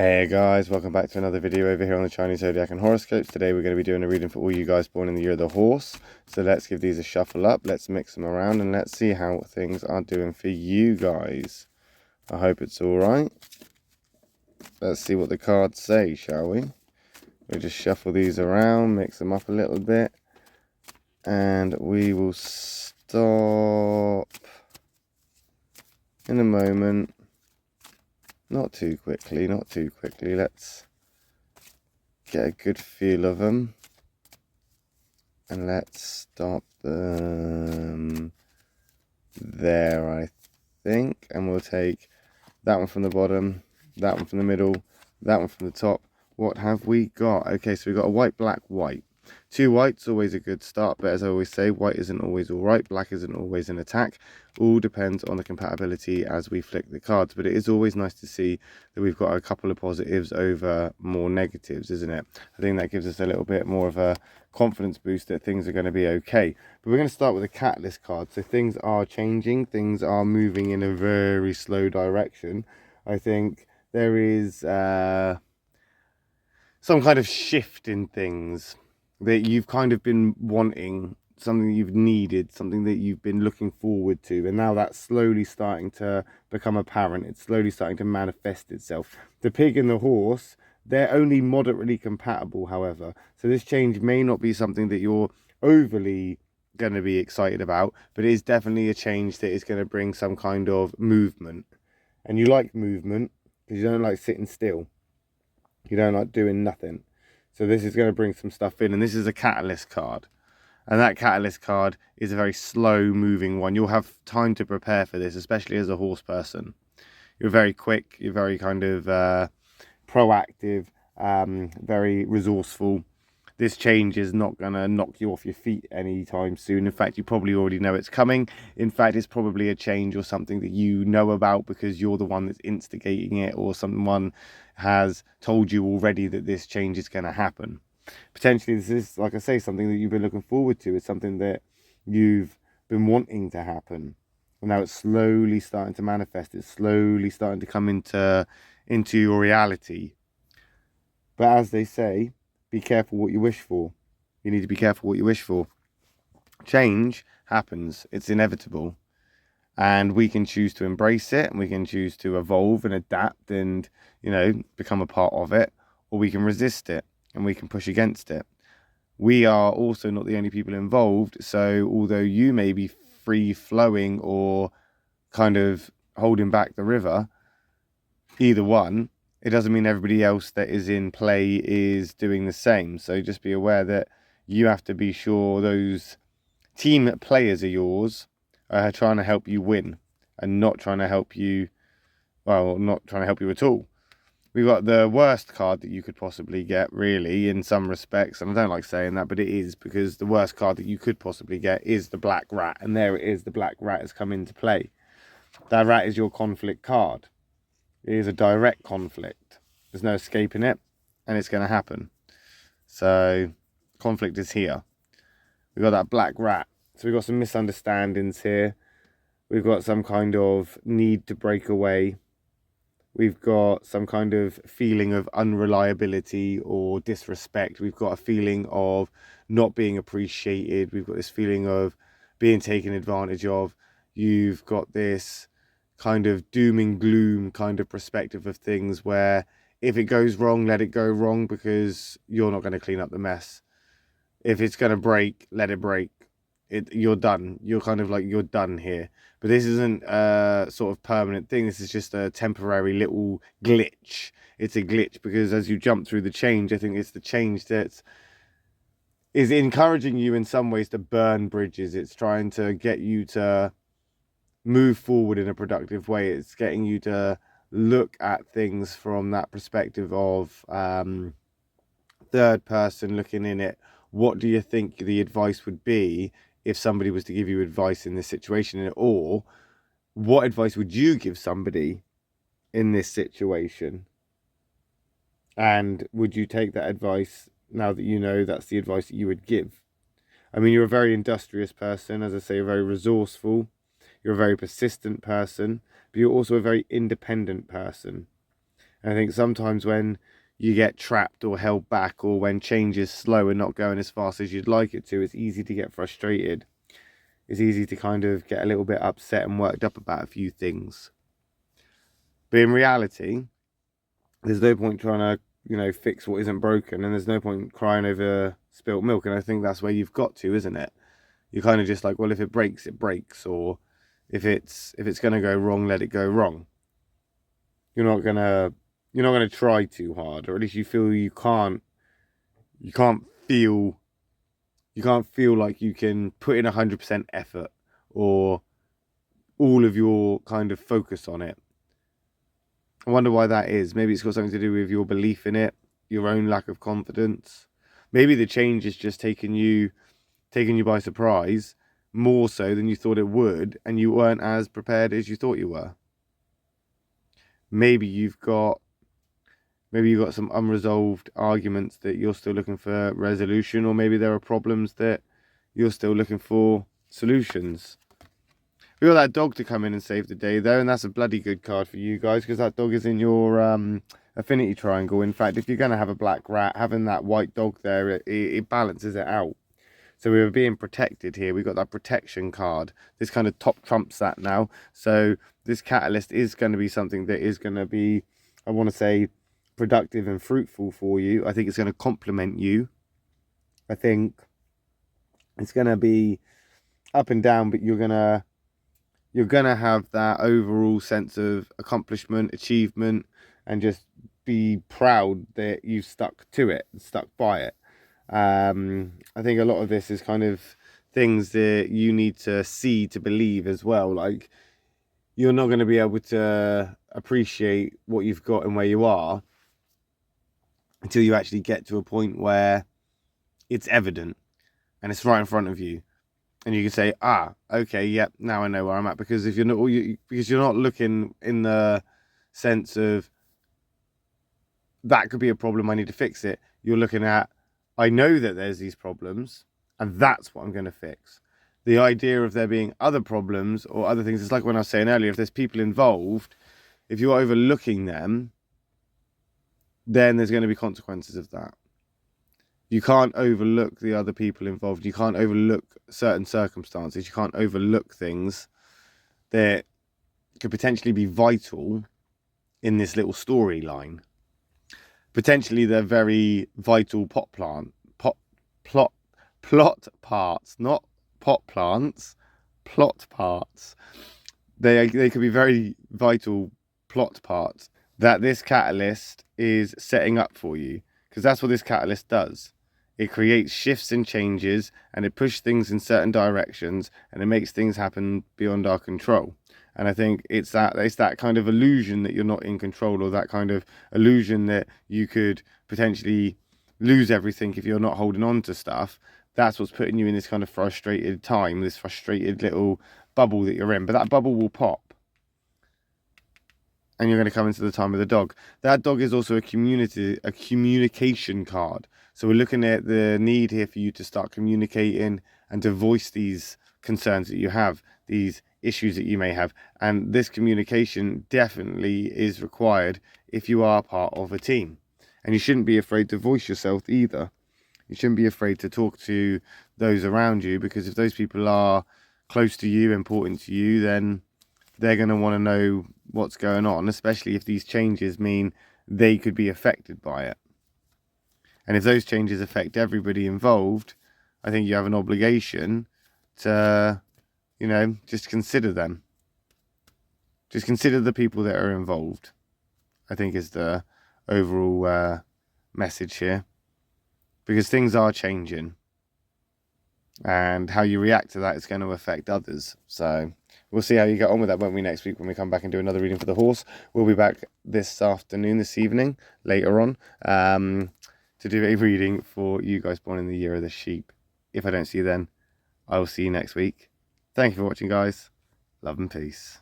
Hey guys, welcome back to another video over here on the Chinese Zodiac and horoscopes. Today we're going to be doing a reading for all you guys born in the year of the horse. So let's give these a shuffle up, let's mix them around, and let's see how things are doing for you guys. I hope it's alright. Let's see what the cards say, shall we? We'll just shuffle these around, mix them up a little bit, and we will stop in a moment. Not too quickly, not too quickly. Let's get a good feel of them. And let's stop them there, I think. And we'll take that one from the bottom, that one from the middle, that one from the top. What have we got? Okay, so we've got a white, black, white. Two whites, always a good start, but as I always say, white isn't always all right, black isn't always an attack. All depends on the compatibility as we flick the cards, but it is always nice to see that we've got a couple of positives over more negatives, isn't it? I think that gives us a little bit more of a confidence boost that things are going to be okay. But we're going to start with a catalyst card. So things are changing, things are moving in a very slow direction. I think there is some kind of shift in things that you've kind of been wanting, something you've needed, something that you've been looking forward to, and now that's slowly starting to become apparent. It's slowly starting to manifest itself. The pig and the horse, they're only moderately compatible, however, so this change may not be something that you're overly going to be excited about, but it is definitely a change that is going to bring some kind of movement. And you like movement because you don't like sitting still, you don't like doing nothing. So this is going to bring some stuff in, and this is a catalyst card. And that catalyst card is a very slow moving one. You'll have time to prepare for this, especially as a horse person. You're very quick, you're very kind of proactive, very resourceful. This change is not going to knock you off your feet anytime soon. In fact, you probably already know it's coming. In fact, it's probably a change or something that you know about because you're the one that's instigating it, or someone has told you already that this change is going to happen. Potentially, this is, like I say, something that you've been looking forward to. It's something that you've been wanting to happen. And now it's slowly starting to manifest. It's slowly starting to come into your reality. But as they say, be careful what you wish for. You need to be careful what you wish for. Change happens. It's inevitable. And we can choose to embrace it, and we can choose to evolve and adapt and, become a part of it, or we can resist it and we can push against it. We are also not the only people involved. So although you may be free flowing or kind of holding back the river, either one, it doesn't mean everybody else that is in play is doing the same. So just be aware that you have to be sure those team players of yours are trying to help you win and not trying to help you, well, not trying to help you at all. We've got the worst card that you could possibly get, really, in some respects. And I don't like saying that, but it is, because the worst card that you could possibly get is the Black Rat. And there it is, the Black Rat has come into play. That rat is your conflict card. It is a direct conflict. There's no escaping it, and it's going to happen. So conflict is here. We've got that black rat. So we've got some misunderstandings here. We've got some kind of need to break away. We've got some kind of feeling of unreliability or disrespect. We've got a feeling of not being appreciated. We've got this feeling of being taken advantage of. You've got this kind of doom and gloom kind of perspective of things where if it goes wrong, let it go wrong, because you're not going to clean up the mess. If it's going to break, let it break. You're done. You're kind of like, you're done here. But this isn't a sort of permanent thing. This is just a temporary little glitch. It's a glitch because as you jump through the change, I think it's the change that is encouraging you in some ways to burn bridges. It's trying to get you to move forward in a productive way. It's getting you to look at things from that perspective of third person looking in it. What do you think the advice would be if somebody was to give you advice in this situation? Or what advice would you give somebody in this situation? And would you take that advice now that you know that's the advice that you would give? I mean, you're a very industrious person. As I say, you're very resourceful. You're a very persistent person, but you're also a very independent person. And I think sometimes when you get trapped or held back, or when change is slow and not going as fast as you'd like it to, it's easy to get frustrated. It's easy to kind of get a little bit upset and worked up about a few things. But in reality, there's no point trying to, fix what isn't broken, and there's no point crying over spilt milk. And I think that's where you've got to, isn't it? You're kind of just like, well, if it breaks, it breaks, or if it's going to go wrong, let it go wrong. You're not gonna try too hard, or at least you feel you can't feel like you can put in 100% effort or all of your kind of focus on it. I wonder why that is. Maybe it's got something to do with your belief in it, your own lack of confidence. Maybe the change is just taking you by surprise, more so than you thought it would, and you weren't as prepared as you thought you were. Maybe you've got some unresolved arguments that you're still looking for resolution, or maybe there are problems that you're still looking for solutions. We got that dog to come in and save the day though, and that's a bloody good card for you guys, because that dog is in your affinity triangle. In fact, if you're going to have a black rat, having that white dog there, it balances it out. So we were being protected here. We got that protection card. This kind of top trumps that now. So this catalyst is going to be something that is going to be, I want to say, productive and fruitful for you. I think it's going to complement you. I think it's going to be up and down, but you're going to have that overall sense of accomplishment, achievement, and just be proud that you stuck to it, stuck by it. I think a lot of this is kind of things that you need to see to believe as well. Like, you're not going to be able to appreciate what you've got and where you are until you actually get to a point where it's evident and it's right in front of you, and you can say, okay, yep, now I know where I'm at. Because if you're not looking in the sense of that could be a problem, I need to fix it. You're looking at, I know that there's these problems, and that's what I'm going to fix. The idea of there being other problems or other things, it's like when I was saying earlier, if there's people involved, if you're overlooking them, then there's going to be consequences of that. You can't overlook the other people involved. You can't overlook certain circumstances. You can't overlook things that could potentially be vital in this little storyline. Potentially they're very vital plot parts, not pot plants, plot parts. They could be very vital plot parts that this catalyst is setting up for you, because that's what this catalyst does. It creates shifts and changes, and it pushes things in certain directions, and it makes things happen beyond our control. And I think it's that kind of illusion that you're not in control, or that kind of illusion that you could potentially lose everything if you're not holding on to stuff. That's what's putting you in this kind of frustrated time, this frustrated little bubble that you're in. But that bubble will pop, and you're going to come into the time of the dog. That dog is also a communication card. So we're looking at the need here for you to start communicating and to voice these concerns that you have, these issues that you may have. And this communication definitely is required if you are part of a team. And you shouldn't be afraid to voice yourself either. You shouldn't be afraid to talk to those around you, because if those people are close to you, important to you, then they're going to want to know what's going on, especially if these changes mean they could be affected by it. And if those changes affect everybody involved, I think you have an obligation to, just consider them. Just consider the people that are involved, I think, is the overall message here. Because things are changing, and how you react to that is going to affect others. So we'll see how you get on with that, won't we, next week when we come back and do another reading for the horse. We'll be back this evening, later on, to do a reading for you guys born in the year of the sheep. If I don't see you then, I will see you next week. Thank you for watching, guys. Love and peace.